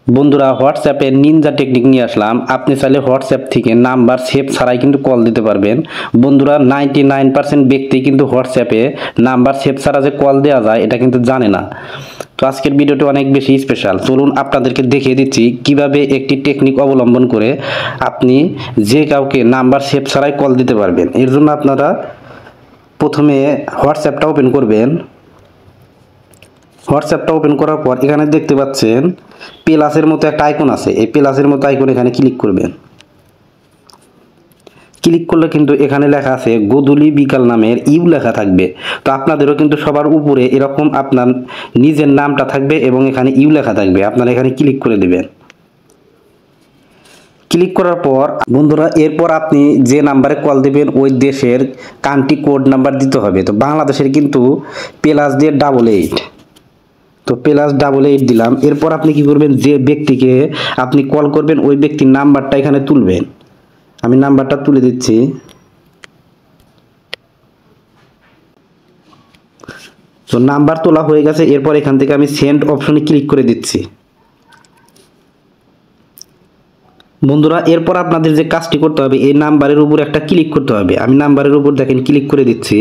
বন্ধুরা হোয়াটসঅ্যাপে Ninja technique নিয়ে আসলাম। আপনি চাইলে হোয়াটসঅ্যাপ থেকে নাম্বার সেভ ছাড়াই কিন্তু কল দিতে পারবেন। বন্ধুরা 99% ব্যক্তি কিন্তু হোয়াটসঅ্যাপে নাম্বার সেভ ছাড়া যে কল দেওয়া যায় এটা কিন্তু জানে না। তো আজকের ভিডিওটি অনেক বেশি স্পেশাল। চলুন আপনাদেরকে দেখিয়ে দিচ্ছি কিভাবে একটি টেকনিক অবলম্বন করে আপনি যে কাউকে নাম্বার সেভ ছাড়াই কল দিতে পারবেন। এর জন্য আপনারা প্রথমে হোয়াটসঅ্যাপটা ওপেন করবেন। হোয়াটসঅ্যাপটা ওপেন করার পর এখানে দেখতে পাচ্ছেন প্লাসের মতো একটা আইকন আছে। এই প্লাসের মতো আইকন এখানে ক্লিক করবেন। ক্লিক করলে কিন্তু এখানে লেখা আছে গোধূলি বিকাল নামের ইউ লেখা থাকবে। তো আপনাদেরও কিন্তু সবার উপরে এরকম আপনার নিজের নামটা থাকবে এবং এখানে ইউ লেখা থাকবে। আপনারা এখানে ক্লিক করে দেবেন। ক্লিক করার পর বন্ধুরা এরপর আপনি যে নাম্বারে কল দেবেন ওই দেশের কান্ট্রি কোড নাম্বার দিতে হবে। তো বাংলাদেশের কিন্তু +8 তো +8 দিলাম। এরপর আপনি কি করবেন, যে ব্যক্তিকে আপনি কল করবেন ওই ব্যক্তির নাম্বারটা এখানে তুলবেন। আমি নাম্বারটা তুলে দিচ্ছি। তো নাম্বার তোলা হয়ে গেছে। এরপর এখান থেকে আমি সেন্ড অপশনে ক্লিক করে দিচ্ছি। বন্ধুরা এরপর আপনাদের যে কাজটি করতে হবে, এই নাম্বারের উপর একটা ক্লিক করতে হবে। আমি নাম্বারের উপর দেখেন ক্লিক করে দিচ্ছি।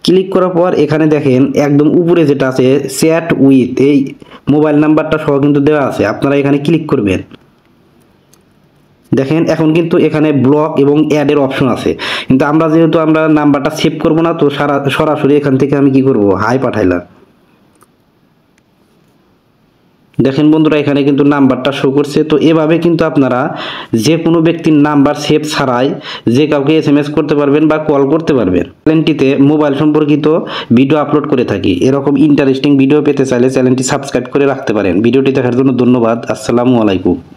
ক্লিক করার পর এখানে দেখেন একদম উপরে যেটা আছে চ্যাট উইথ, এই মোবাইল নাম্বারটা সহ কিন্তু দেওয়া আছে। আপনারা এখানে ক্লিক করবেন। দেখেন এখন কিন্তু এখানে ব্লক এবং অ্যাডের অপশন আছে, কিন্তু যেহেতু আমরা নাম্বারটা সেভ করব না, তো সরাসরি এখান থেকে আমি কি করব, হাই পাঠাইলাম। দেখেন বন্ধুরা এখানে কিন্তু নাম্বারটা শো করছে। তো এভাবে কিন্তু আপনারা যে কোনো ব্যক্তির নাম্বার সেভ ছাড়াই যে কাউকে SMS করতে পারবেন বা কল করতে পারবেন। চ্যানেলটিতে মোবাইল সম্পর্কিত ভিডিও আপলোড করে থাকি। এরকম ইন্টারেস্টিং ভিডিও পেতে চাইলে চ্যানেলটি সাবস্ক্রাইব করে রাখতে পারেন। ভিডিওটি দেখার জন্য ধন্যবাদ। আসসালামু আলাইকুম।